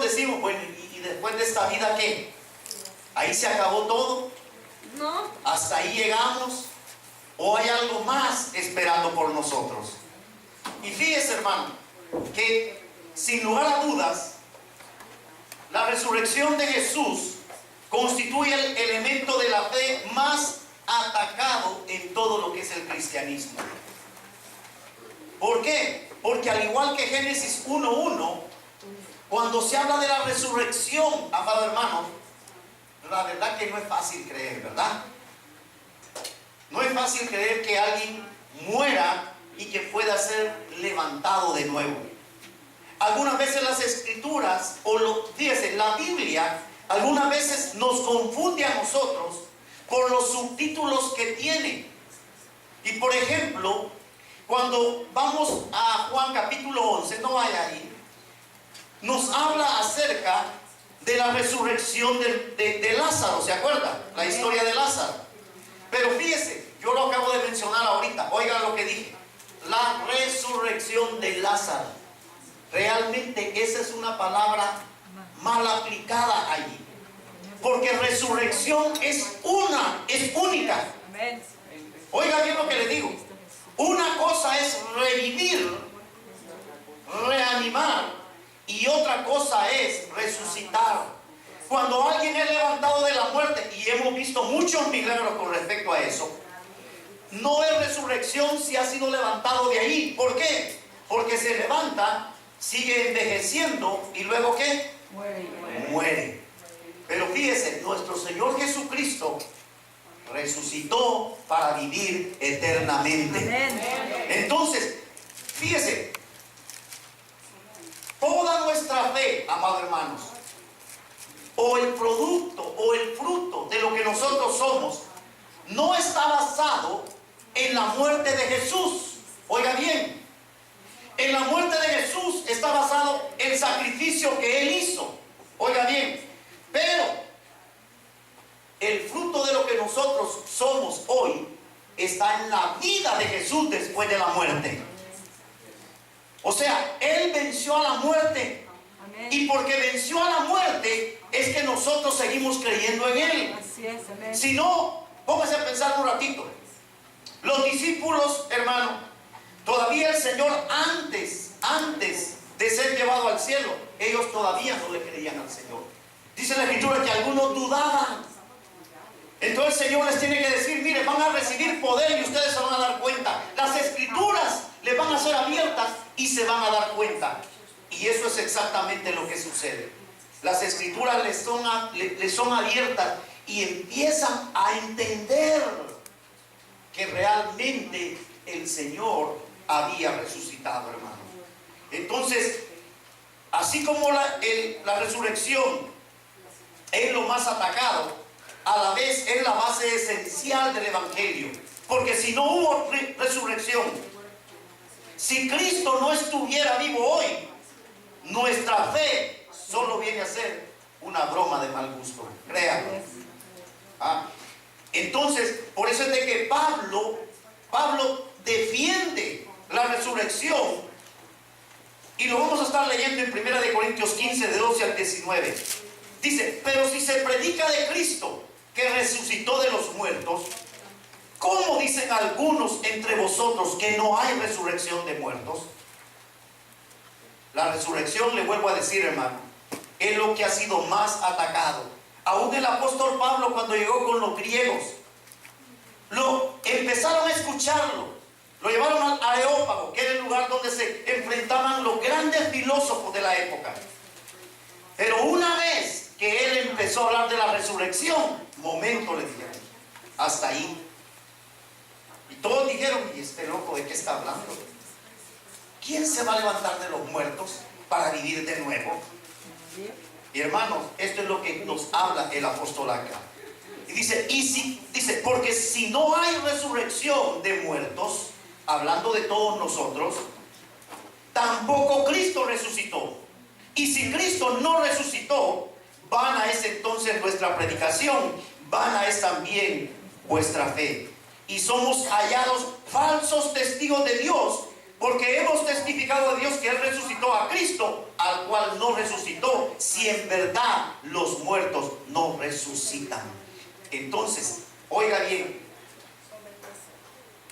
decimos, bueno, y después de esta vida, ¿qué? ¿Ahí se acabó todo? No. ¿Hasta ahí llegamos? ¿O hay algo más esperando por nosotros? Y fíjese, hermano, que sin lugar a dudas, la resurrección de Jesús constituye el elemento de la fe más atacado en todo lo que es el cristianismo. ¿Por qué? Porque al igual que Génesis 1:1, cuando se habla de la resurrección, amado hermano, la verdad que no es fácil creer, ¿verdad? No es fácil creer que alguien muera y que pueda ser levantado de nuevo. Algunas veces las escrituras, fíjese, la Biblia, algunas veces nos confunde a nosotros por los subtítulos que tiene. Y por ejemplo, cuando vamos a Juan capítulo 11, no vaya ahí, nos habla acerca de la resurrección de Lázaro, ¿se acuerda? La historia de Lázaro. Pero fíjese, yo lo acabo de mencionar ahorita, oiga lo que dije, la resurrección de Lázaro. Realmente esa es una palabra mal aplicada allí, porque resurrección es única. Oiga bien lo que le digo. Una cosa es revivir, reanimar, y otra cosa es resucitar. Cuando alguien es levantado de la muerte, y hemos visto muchos milagros con respecto a eso, no es resurrección si ha sido levantado de ahí. ¿Por qué? Porque se levanta, sigue envejeciendo y luego ¿qué? Muere. Pero fíjese, nuestro Señor Jesucristo resucitó para vivir eternamente. Amén. Entonces, fíjese, toda nuestra fe, amados hermanos, o el producto o el fruto de lo que nosotros somos, no está basado en la muerte de Jesús. Oiga bien, en la muerte de Jesús está basado el sacrificio que Él hizo. Oiga bien, pero el fruto de lo que nosotros somos hoy está en la vida de Jesús después de la muerte. O sea, Él venció a la muerte. Amén. Y porque venció a la muerte es que nosotros seguimos creyendo en Él. Así es, amén. Si no, póngase a pensar un ratito. Los discípulos, hermano, todavía el Señor antes de ser llevado al cielo, ellos todavía no le creían al Señor. Dice la Escritura que algunos dudaban. Entonces el Señor les tiene que decir, mire, van a recibir poder y ustedes se van a dar cuenta. Las Escrituras les van a ser abiertas y se van a dar cuenta. Y eso es exactamente lo que sucede. Las Escrituras les son abiertas y empiezan a entender que realmente el Señor había resucitado, hermano. Entonces, así como la resurrección es lo más atacado, a la vez es la base esencial del Evangelio. Porque si no hubo resurrección, si Cristo no estuviera vivo hoy, nuestra fe solo viene a ser una broma de mal gusto. Créanlo. Entonces, por eso es de que Pablo defiende la resurrección. Y lo vamos a estar leyendo en 1 Corintios 15, de 12 al 19. Dice, pero si se predica de Cristo, que resucitó de los muertos, ¿cómo dicen algunos entre vosotros que no hay resurrección de muertos? La resurrección, le vuelvo a decir, hermano, es lo que ha sido más atacado. Aún el apóstol Pablo, cuando llegó con los griegos, empezaron a escucharlo. Lo llevaron al Areópago, que era el lugar donde se enfrentaban los grandes filósofos de la época. Pero una vez que él empezó a hablar de la resurrección, momento, le dijeron, hasta ahí. Y todos dijeron, ¿y este loco de qué está hablando? ¿Quién se va a levantar de los muertos para vivir de nuevo? Y hermanos, esto es lo que nos habla el apóstol acá. Y dice, porque si no hay resurrección de muertos, hablando de todos nosotros, tampoco Cristo resucitó. Y si Cristo no resucitó, vana es entonces nuestra predicación, vana es también vuestra fe. Y somos hallados falsos testigos de Dios, porque hemos testificado a Dios que Él resucitó a Cristo, al cual no resucitó, si en verdad los muertos no resucitan. Entonces, oiga bien,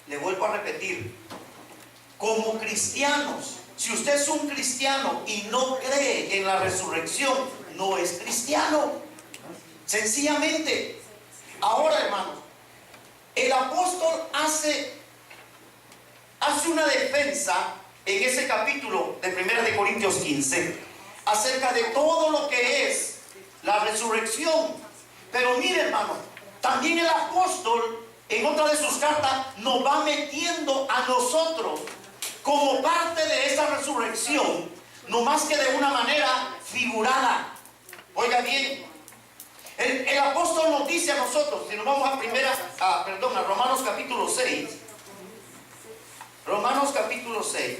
le vuelvo a repetir, como cristianos, si usted es un cristiano y no cree en la resurrección, no es cristiano. Sencillamente. Ahora, hermanos, el apóstol hace una defensa en ese capítulo de 1 de Corintios 15 acerca de todo lo que es la resurrección. Pero mire, hermano, también el apóstol en otra de sus cartas nos va metiendo a nosotros como parte de esa resurrección, no más que de una manera figurada. Oiga bien, el apóstol nos dice a nosotros, si nos vamos a Romanos capítulo 6. Romanos capítulo 6.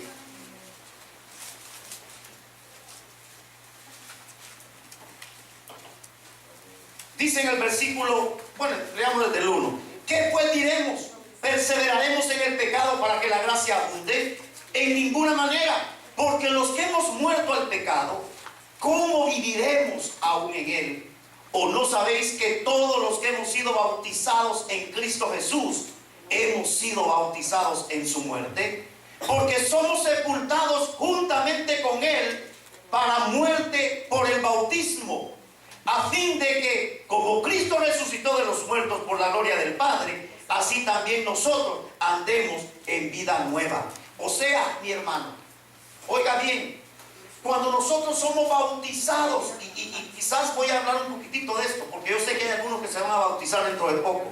Dice en el versículo, bueno, leamos desde el 1. ¿Qué pues diremos? ¿Perseveraremos en el pecado para que la gracia abunde? En ninguna manera, porque los que hemos muerto al pecado, ¿cómo viviremos aún en él? ¿O no sabéis que todos los que hemos sido bautizados en Cristo Jesús, hemos sido bautizados en su muerte? Porque somos sepultados juntamente con él para muerte por el bautismo, a fin de que, como Cristo resucitó de los muertos por la gloria del Padre, así también nosotros andemos en vida nueva. O sea, mi hermano, oiga bien, cuando nosotros somos bautizados, y quizás voy a hablar un poquitito de esto, porque yo sé que hay algunos que se van a bautizar dentro de poco.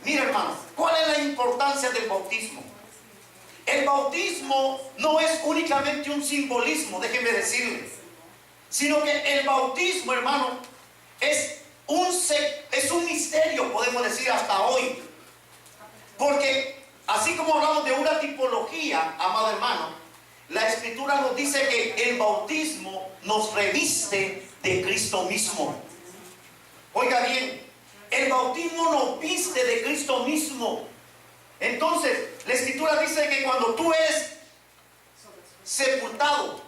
Mira, hermano, ¿cuál es la importancia del bautismo? El bautismo no es únicamente un simbolismo, déjenme decirles, sino que el bautismo, hermano, es un misterio, podemos decir hasta hoy. Porque así como hablamos de una tipología, amado hermano, la Escritura nos dice que el bautismo nos reviste de Cristo mismo. Oiga bien, el bautismo nos viste de Cristo mismo. Entonces, la Escritura dice que cuando tú eres sepultado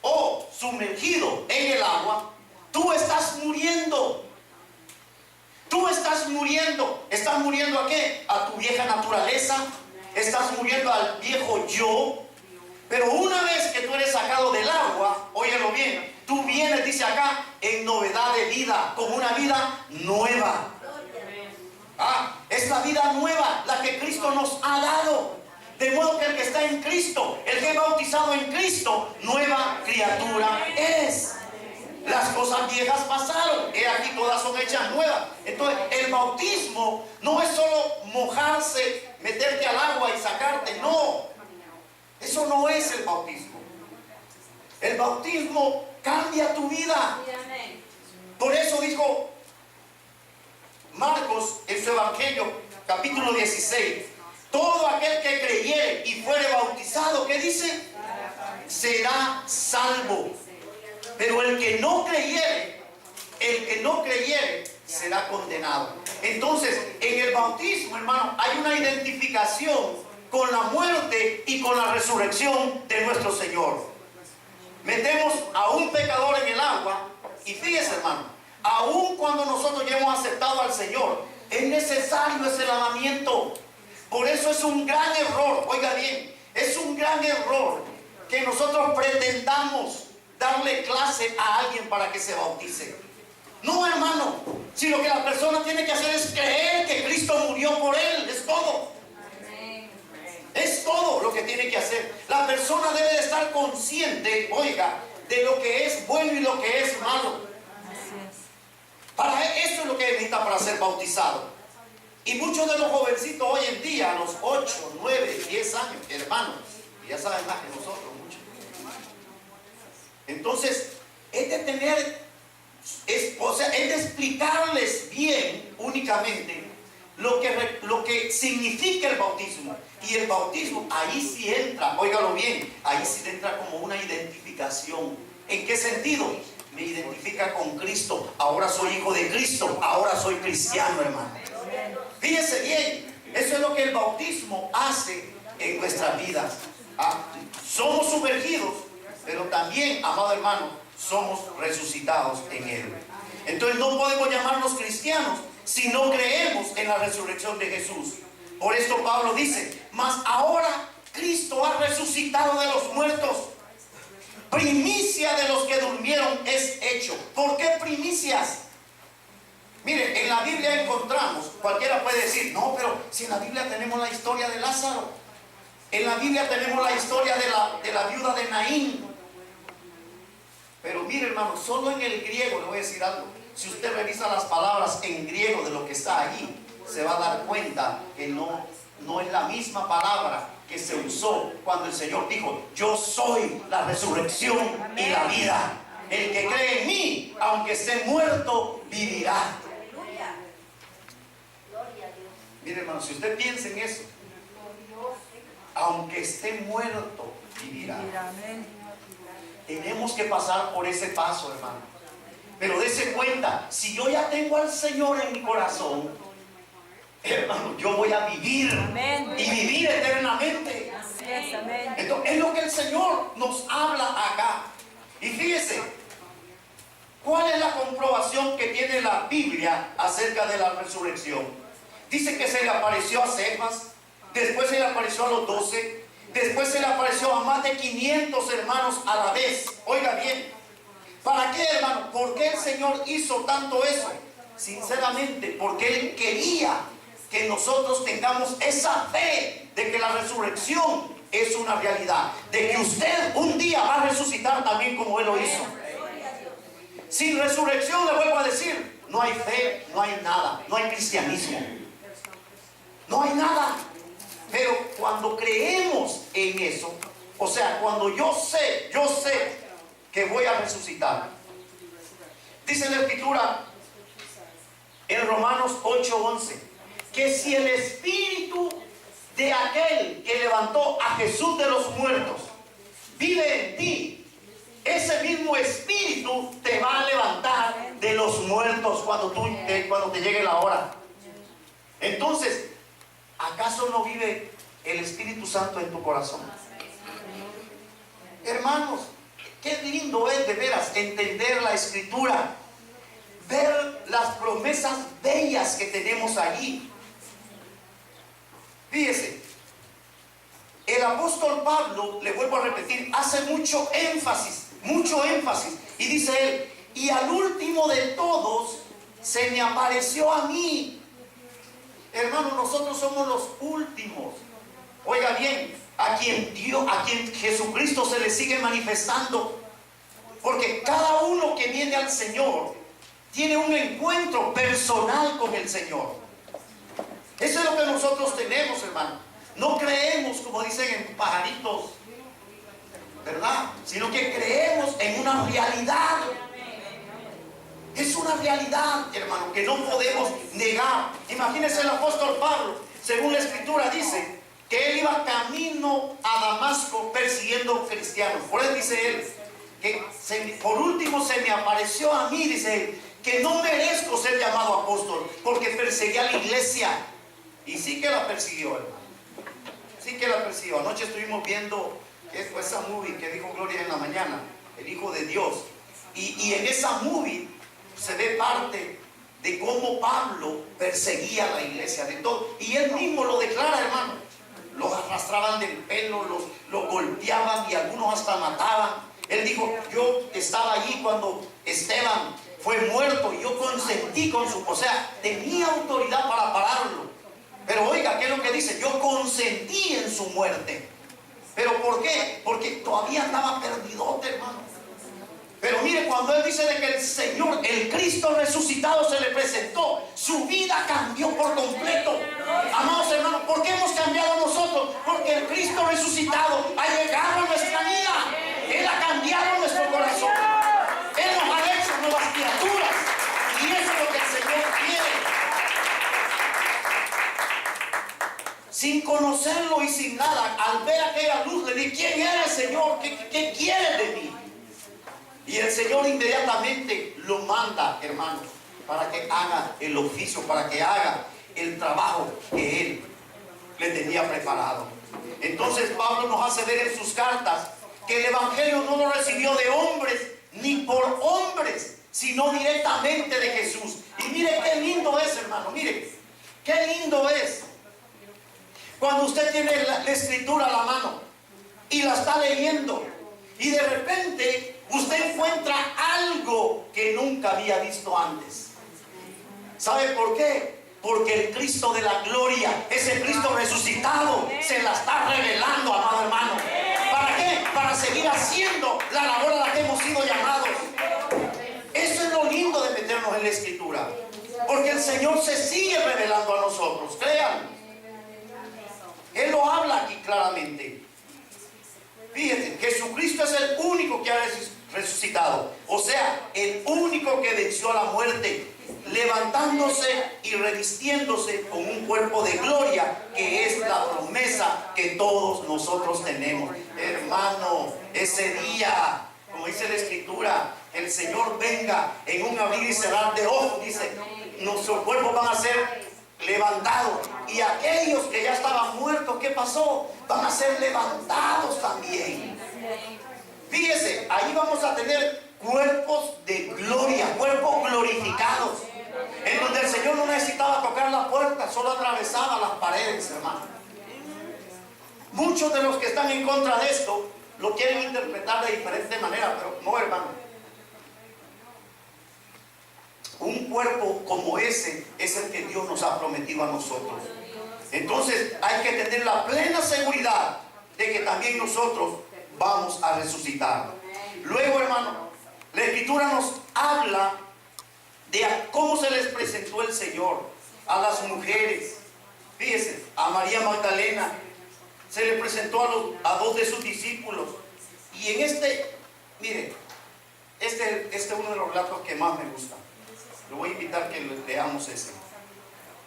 o sumergido en el agua, tú estás muriendo. Tú estás muriendo. ¿Estás muriendo a qué? A tu vieja naturaleza. Estás muriendo al viejo yo. Pero una vez que tú eres sacado del agua, óyelo bien, tú vienes, dice acá, en novedad de vida, como una vida nueva. Es la vida nueva, la que Cristo nos ha dado. De modo que el que está en Cristo, el que es bautizado en Cristo, nueva criatura es. Las cosas viejas pasaron, he aquí todas son hechas nuevas. Entonces, el bautismo no es solo mojarse, meterte al agua y sacarte, no. Eso no es el bautismo. El bautismo cambia tu vida. Por eso dijo Marcos en su Evangelio, capítulo 16, todo aquel que creyere y fuere bautizado, ¿qué dice? Será salvo. Pero el que no creyere será condenado. Entonces, en el bautismo, hermano, hay una identificación con la muerte y con la resurrección de nuestro Señor. Metemos a un pecador en el agua y fíjese, hermano, aun cuando nosotros ya hemos aceptado al Señor, es necesario ese lavamiento. Por eso es un gran error, oiga bien, es un gran error que nosotros pretendamos darle clase a alguien para que se bautice. No, hermano, si lo que la persona tiene que hacer es creer que Cristo murió por él, es todo. Es todo lo que tiene que hacer. La persona debe de estar consciente, oiga, de lo que es bueno y lo que es malo. Para eso es lo que necesita para ser bautizado. Y muchos de los jovencitos hoy en día, a los 8, 9, 10 años, hermanos, ya saben más que nosotros, muchos. Entonces, es de tener, es de explicarles bien, únicamente, lo que significa el bautismo. Y el bautismo, ahí sí entra, óigalo bien, ahí sí entra como una identificación. ¿En qué sentido? Me identifica con Cristo. Ahora soy hijo de Cristo, ahora soy cristiano, hermano. Fíjese bien, eso es lo que el bautismo hace en nuestras vidas. Somos sumergidos, pero también, amado hermano, somos resucitados en Él. Entonces no podemos llamarnos cristianos si no creemos en la resurrección de Jesús. Por esto Pablo dice, mas ahora Cristo ha resucitado de los muertos. Primicia de los que durmieron es hecho. ¿Por qué primicias? Mire, en la Biblia encontramos, cualquiera puede decir, no, pero si en la Biblia tenemos la historia de Lázaro, en la Biblia tenemos la historia de la viuda de Naín. Pero mire, hermano, solo en el griego le voy a decir algo. Si usted revisa las palabras en griego de lo que está allí, se va a dar cuenta que no es la misma palabra que se usó cuando el Señor dijo, yo soy la resurrección y la vida. El que cree en mí, aunque esté muerto, vivirá. Mire, hermano, si usted piensa en eso, aunque esté muerto, vivirá. Tenemos que pasar por ese paso, hermano. Pero dése cuenta, si yo ya tengo al Señor en mi corazón, hermano, yo voy a vivir. Amén. Y vivir eternamente. Así es, amén. Entonces, es lo que el Señor nos habla acá. Y fíjese, ¿cuál es la comprobación que tiene la Biblia acerca de la resurrección? Dice que se le apareció a Cefas, después se le apareció a los 12, después se le apareció a más de 500 hermanos a la vez. Oiga bien, ¿para qué, hermano? ¿Por qué el Señor hizo tanto eso? Sinceramente, porque Él quería que nosotros tengamos esa fe de que la resurrección es una realidad, de que usted un día va a resucitar también como Él lo hizo. Sin resurrección, le vuelvo a decir, no hay fe, no hay nada, no hay cristianismo, no hay nada. Pero cuando creemos en eso, o sea, cuando yo sé que voy a resucitar, dice la Escritura en Romanos 8:11, que si el espíritu de aquel que levantó a Jesús de los muertos vive en ti, ese mismo espíritu te va a levantar de los muertos cuando te llegue la hora. Entonces, ¿acaso no vive el Espíritu Santo en tu corazón? Hermanos, qué lindo es de veras entender la Escritura, ver las promesas bellas que tenemos allí. Fíjese, el apóstol Pablo, le vuelvo a repetir, hace mucho énfasis, y dice él, y al último de todos se me apareció a mí. Hermano, nosotros somos los últimos. Oiga bien, a quien Jesucristo se le sigue manifestando, porque cada uno que viene al Señor tiene un encuentro personal con el Señor. Eso es lo que nosotros tenemos, hermano. No creemos, como dicen, en pajaritos, ¿verdad? Sino que creemos en una realidad. Es una realidad, hermano, que no podemos negar. Imagínense el apóstol Pablo, según la Escritura dice que él iba camino a Damasco persiguiendo cristianos. Por eso dice él que por último se me apareció a mí, dice él, que no merezco ser llamado apóstol porque perseguía a la iglesia. Y sí que la persiguió, hermano. Sí que la persiguió. Anoche estuvimos viendo esa movie que dijo Gloria en la mañana, el Hijo de Dios. Y en esa movie se ve parte de cómo Pablo perseguía a la iglesia, de todo. Y él mismo lo declara, hermano. Los arrastraban del pelo, los golpeaban y algunos hasta mataban. Él dijo, yo estaba allí cuando Esteban fue muerto y yo consentí con su... O sea, tenía autoridad para pararlo. Pero oiga, ¿qué es lo que dice? Yo consentí en su muerte. ¿Pero por qué? Porque todavía estaba perdidote, hermano. Pero mire, cuando él dice de que el Señor, el Cristo resucitado se le presentó, su vida cambió por completo. Amados hermanos, ¿por qué hemos cambiado nosotros? Porque el Cristo resucitado ha llegado a nuestra vida. Él ha cambiado nuestro corazón. Él nos ha hecho nuevas criaturas. Y eso es lo que el Señor quiere. Sin conocerlo y sin nada, al ver aquella luz, le dije, ¿quién eres, Señor? ¿Qué quieres de mí? Y el Señor inmediatamente lo manda, hermanos, para que haga el oficio, para que haga el trabajo que Él le tenía preparado. Entonces Pablo nos hace ver en sus cartas que el Evangelio no lo recibió de hombres, ni por hombres, sino directamente de Jesús. Y mire qué lindo es, hermano, mire, qué lindo es cuando usted tiene la escritura a la mano y la está leyendo y de repente usted encuentra algo que nunca había visto antes. ¿Sabe por qué? Porque el Cristo de la gloria, ese Cristo resucitado, se la está revelando, amado hermano. ¿Para qué? Para seguir haciendo la labor a la que hemos sido llamados. Eso es lo lindo de meternos en la escritura, porque el Señor se sigue revelando a nosotros, créanme. Él lo habla aquí claramente. Fíjense, Jesucristo es el único que ha resucitado, o sea, el único que venció a la muerte, levantándose y revistiéndose con un cuerpo de gloria, que es la promesa que todos nosotros tenemos. Hermano, ese día, como dice la escritura, el Señor venga en un abrir y cerrar de ojos, dice, nuestros cuerpos van a ser levantados, y aquellos que ya estaban muertos, ¿qué pasó? Van a ser levantados también. Fíjese, ahí vamos a tener cuerpos de gloria, cuerpos glorificados, en donde el Señor no necesitaba tocar la puerta, solo atravesaba las paredes, hermano. Muchos de los que están en contra de esto lo quieren interpretar de diferente manera, pero no, hermano. Un cuerpo como ese es el que Dios nos ha prometido a nosotros. Entonces hay que tener la plena seguridad de que también nosotros vamos a resucitar. Luego, hermano, la escritura nos habla de cómo se les presentó el Señor a las mujeres. Fíjense, a María Magdalena se le presentó a dos de sus discípulos. Y en mire, este es uno de los relatos que más me gusta. Lo voy a invitar a que leamos ese.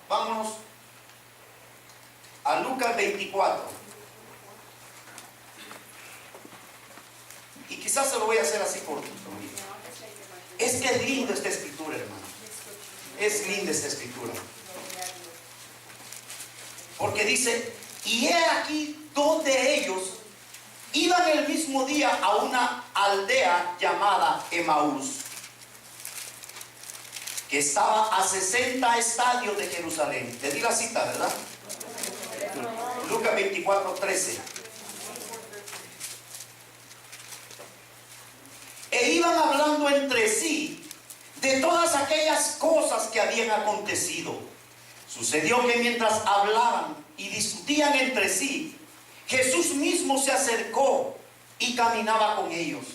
Vámonos a Lucas 24. Y quizás se lo voy a hacer así cortito. Es que es lindo esta escritura, hermano. Es linda esta escritura. Porque dice, y he aquí dos de ellos iban el mismo día a una aldea llamada Emaús, que estaba a 60 estadios de Jerusalén. Le di la cita, ¿verdad? Lucas 24, 13. E iban hablando entre sí de todas aquellas cosas que habían acontecido. Sucedió que mientras hablaban y discutían entre sí, Jesús mismo se acercó y caminaba con ellos.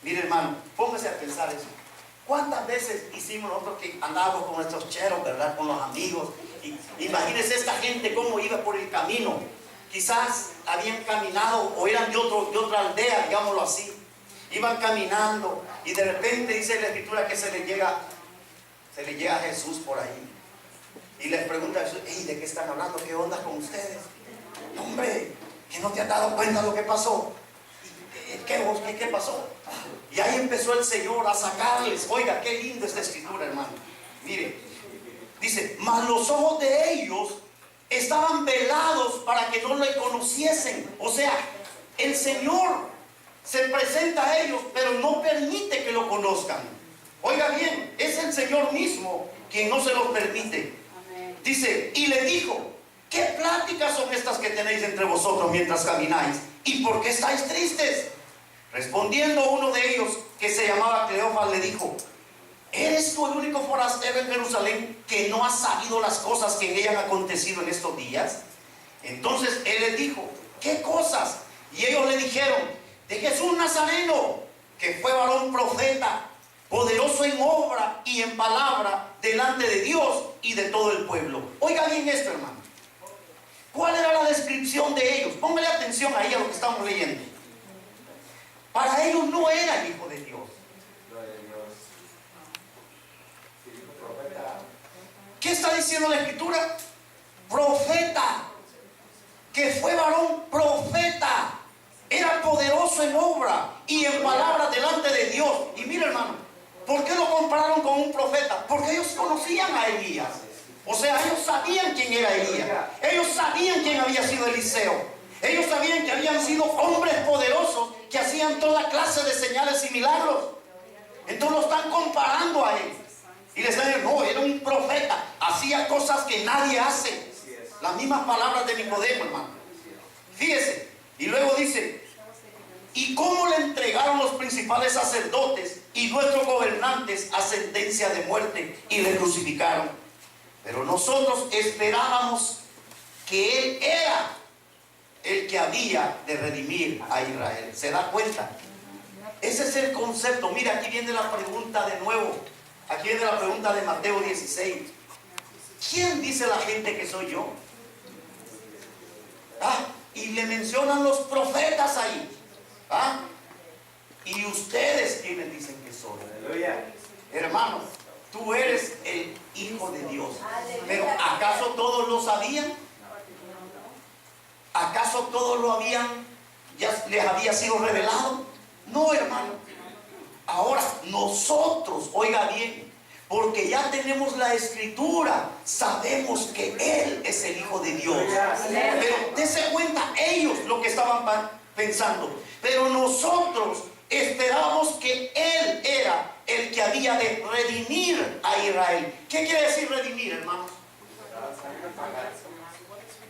Mire, hermano, póngase a pensar eso. ¿Cuántas veces hicimos nosotros que andábamos con nuestros cheros, verdad? Con los amigos. Y imagínense esta gente cómo iba por el camino. Quizás habían caminado o eran de otra aldea, digámoslo así. Iban caminando y de repente dice la escritura que se le llega a Jesús por ahí. Y les pregunta a Jesús, ¿y de qué están hablando? ¿Qué onda con ustedes? No, hombre, que no te has dado cuenta de lo que pasó. ¿Qué pasó? Y ahí empezó el Señor a sacarles. Oiga, qué lindo esta escritura, hermano. Mire, dice, mas los ojos de ellos estaban velados para que no le conociesen. O sea, el Señor se presenta a ellos, pero no permite que lo conozcan. Oiga bien, es el Señor mismo quien no se los permite. Dice, y le dijo, ¿qué pláticas son estas que tenéis entre vosotros mientras camináis? ¿Y por qué estáis tristes? Respondiendo uno de ellos, que se llamaba Cleofas, le dijo, ¿eres tú el único forastero en Jerusalén que no ha sabido las cosas que en ella han acontecido en estos días? Entonces él les dijo, ¿qué cosas? Y ellos le dijeron, de Jesús Nazareno, que fue varón profeta, poderoso en obra y en palabra delante de Dios y de todo el pueblo. Oiga bien esto, hermano. ¿Cuál era la descripción de ellos? Póngale atención ahí a lo que estamos leyendo. Para ellos no era el Hijo de Dios. ¿Qué está diciendo la escritura? Profeta, que fue varón profeta, era poderoso en obra y en palabra delante de Dios. Y mira, hermano, ¿por qué lo compararon con un profeta? Porque ellos conocían a Elías. O sea, ellos sabían quién era Elías. Ellos sabían quién había sido Eliseo. Ellos sabían que habían sido hombres poderosos que hacían toda clase de señales y milagros. Entonces lo están comparando a él. Y les dicen, no, era un profeta, hacía cosas que nadie hace. Las mismas palabras de Nicodemo, hermano. Fíjese, y luego dice, ¿y cómo le entregaron los principales sacerdotes y nuestros gobernantes a sentencia de muerte y le crucificaron? Pero nosotros esperábamos que Él era el que había de redimir a Israel. ¿Se da cuenta? Ese es el concepto. Mira, aquí viene la pregunta de nuevo. Aquí viene la pregunta de Mateo 16. ¿Quién dice la gente que soy yo? Y le mencionan los profetas ahí. ¿Y ustedes quiénes dicen que soy? Hermano, tú eres el Hijo de Dios. Pero ¿acaso todos lo sabían? ¿Acaso todos lo habían, ya les había sido revelado? No, hermano. Ahora nosotros, oiga bien, porque ya tenemos la escritura, sabemos que Él es el Hijo de Dios. Pero dése cuenta ellos lo que estaban pensando. Pero nosotros esperábamos que Él era el que había de redimir a Israel. ¿Qué quiere decir redimir, hermanos?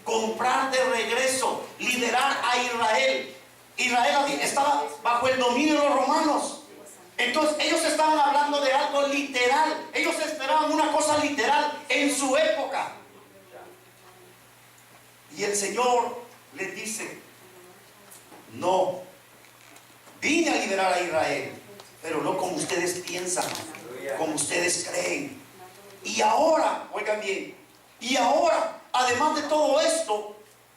Comprar de regreso, liberar a Israel. Israel estaba bajo el dominio de los romanos. Entonces ellos estaban hablando de algo literal. Ellos esperaban una cosa literal en su época. Y el Señor les dice, no, vine a liberar a Israel, pero no como ustedes piensan, como ustedes creen. Y ahora, oigan bien, y ahora, además de todo esto,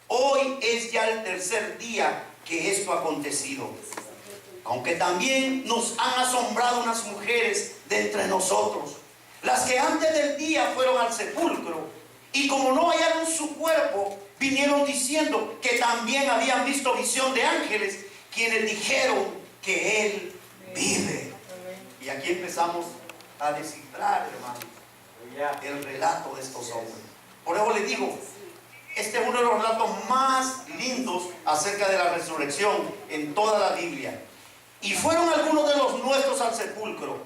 hoy es ya el tercer día que esto ha acontecido. Aunque también nos han asombrado unas mujeres de entre nosotros, las que antes del día fueron al sepulcro, y como no hallaron su cuerpo, vinieron diciendo que también habían visto visión de ángeles, quienes dijeron que Él vive. Y aquí empezamos a descifrar, hermano, el relato de estos hombres. Por eso les digo, este es uno de los relatos más lindos acerca de la resurrección en toda la Biblia. Y fueron algunos de los nuestros al sepulcro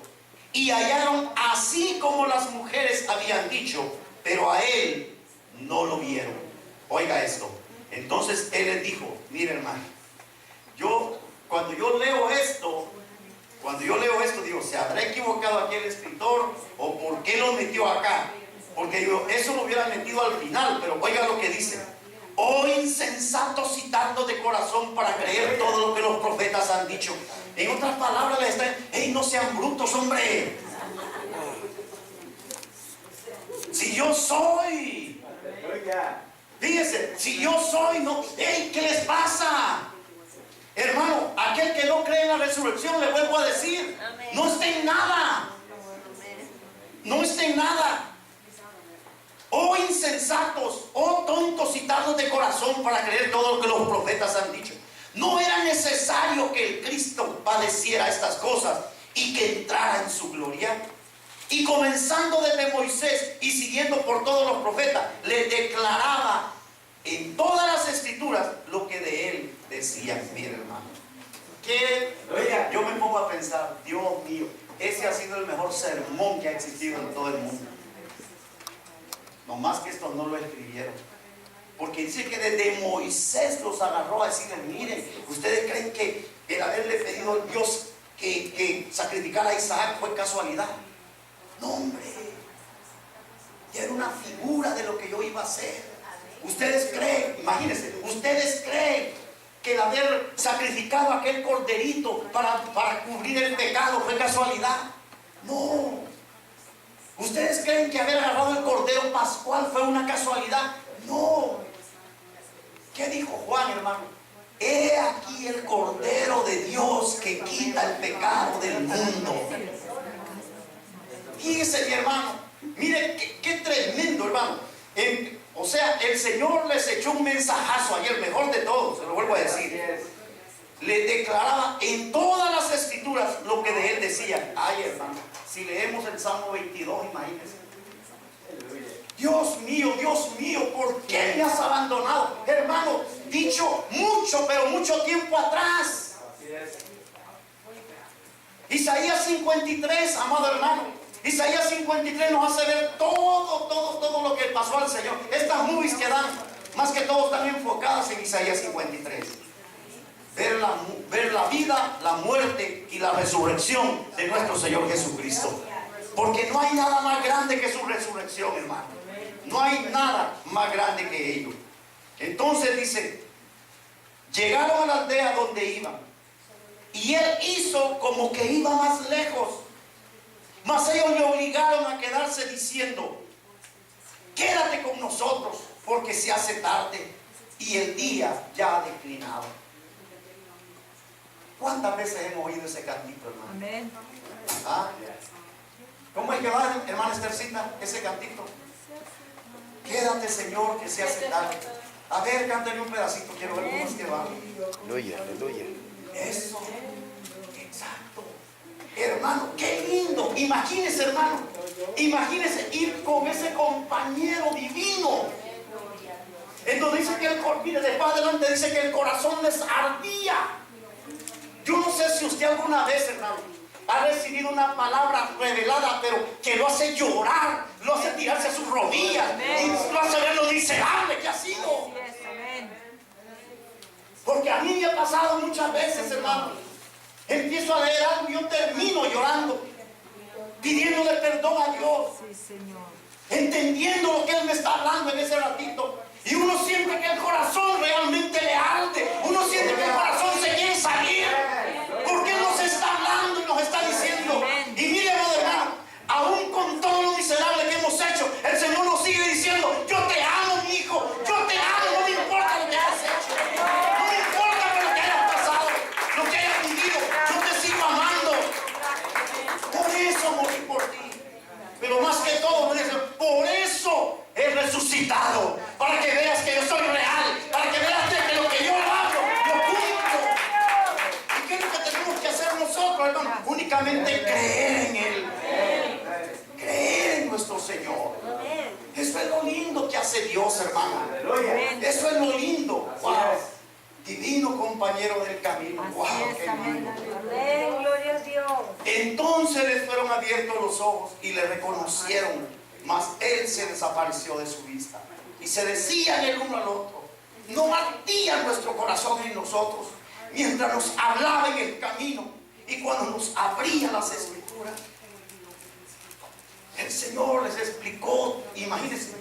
y hallaron así como las mujeres habían dicho, pero a Él no lo vieron. Oiga esto. Entonces Él les dijo, mire, hermano, cuando yo leo esto, digo, ¿se habrá equivocado aquí el escritor o por qué lo metió acá? Porque eso lo hubiera metido al final, pero oiga lo que dice. Oh insensatos y tardos de corazón para creer todo lo que los profetas han dicho. En otras palabras les están, hey, no sean brutos, hombre. Si yo soy, fíjense, si yo soy, no, hey, ¿qué les pasa? Hermano, aquel que no cree en la resurrección, le vuelvo a decir, no está en nada. No está en nada. Oh insensatos, oh tontos y tardos de corazón para creer todo lo que los profetas han dicho. No era necesario que el Cristo padeciera estas cosas y que entrara en su gloria. Y comenzando desde Moisés y siguiendo por todos los profetas, le declaraba en todas las escrituras lo que de él decían. Mire, hermano, que yo me pongo a pensar, Dios mío, ese ha sido el mejor sermón que ha existido en todo el mundo. No más que estos no lo escribieron. Porque dice que desde Moisés los agarró a decirles, miren, ¿ustedes creen que el haberle pedido a Dios que sacrificara a Isaac fue casualidad? No, hombre. Ya era una figura de lo que yo iba a hacer. ¿Ustedes creen? Imagínense, ¿ustedes creen que el haber sacrificado aquel corderito para cubrir el pecado fue casualidad? No. ¿Ustedes creen que haber agarrado el cordero pascual fue una casualidad? No. ¿Qué dijo Juan, hermano? He aquí el cordero de Dios que quita el pecado del mundo. Fíjese, mi hermano, mire qué tremendo, hermano. O sea, el Señor les echó un mensajazo ayer, mejor de todos, se lo vuelvo a decir. Le declaraba en todas las escrituras lo que de él decía. Ay, hermano, si leemos el Salmo 22, imagínense. Dios mío, ¿por qué me has abandonado? Hermano, dicho mucho, pero mucho tiempo atrás. Isaías 53, amado hermano. Isaías 53 nos hace ver todo lo que pasó al Señor. Estas movies que dan, más que todo están enfocadas en Isaías 53. Ver la vida, la muerte y la resurrección de nuestro Señor Jesucristo. Porque no hay nada más grande que su resurrección, hermano. No hay nada más grande que ello. Entonces dice, llegaron a la aldea donde iban, y él hizo como que iba más lejos. Mas ellos le obligaron a quedarse diciendo, quédate con nosotros, porque se hace tarde y el día ya ha declinado. ¿Cuántas veces hemos oído ese cantito, hermano? Amén. ¿Ah? ¿Cómo es que va, hermana Esthercita, ese cantito? Quédate, Señor, que se hace tarde. A ver, cántale un pedacito, quiero ver cómo es que va. Aleluya, aleluya. Eso, exacto. Hermano, qué lindo. Imagínese, hermano, imagínese ir con ese compañero divino. Entonces dice que mire, después adelante dice que el corazón les ardía. Yo no sé si usted alguna vez, hermano, ha recibido una palabra revelada, pero que lo hace llorar, lo hace tirarse a sus rodillas, y lo hace ver lo miserable que ha sido. Porque a mí me ha pasado muchas veces, hermano. Empiezo a leer algo y yo termino llorando, pidiéndole perdón a Dios, entendiendo lo que Él me está hablando en ese ratito. Y uno siente que el corazón realmente le arde, uno siente que el corazón se quiere salir, porque Él nos está hablando y nos está diciendo. Y mire, hermano, aún con todo lo miserable que hemos hecho, el Señor nos sigue diciendo, yo te amo, mi hijo, yo te amo, no me importa lo que hayas hecho, no me importa lo que hayas pasado, lo que hayas vivido, yo te sigo amando. Por eso morí por ti. Pero más que todo, por eso he resucitado, para que veas que yo soy real, para que veas que lo que yo hago, lo cumplo. ¿Y qué es lo que tenemos que hacer nosotros, hermano? Únicamente creer en Él, creer en nuestro Señor. Eso es lo lindo que hace Dios, hermano. Eso es lo lindo. Wow. Divino compañero del camino. Wow, qué lindo. Gloria a Dios. Entonces les fueron abiertos los ojos y le reconocieron, mas Él se desapareció de su vista. Y se decían el uno al otro, no ardía nuestro corazón en nosotros mientras nos hablaba en el camino y cuando nos abría las escrituras. El Señor les explicó, imagínense,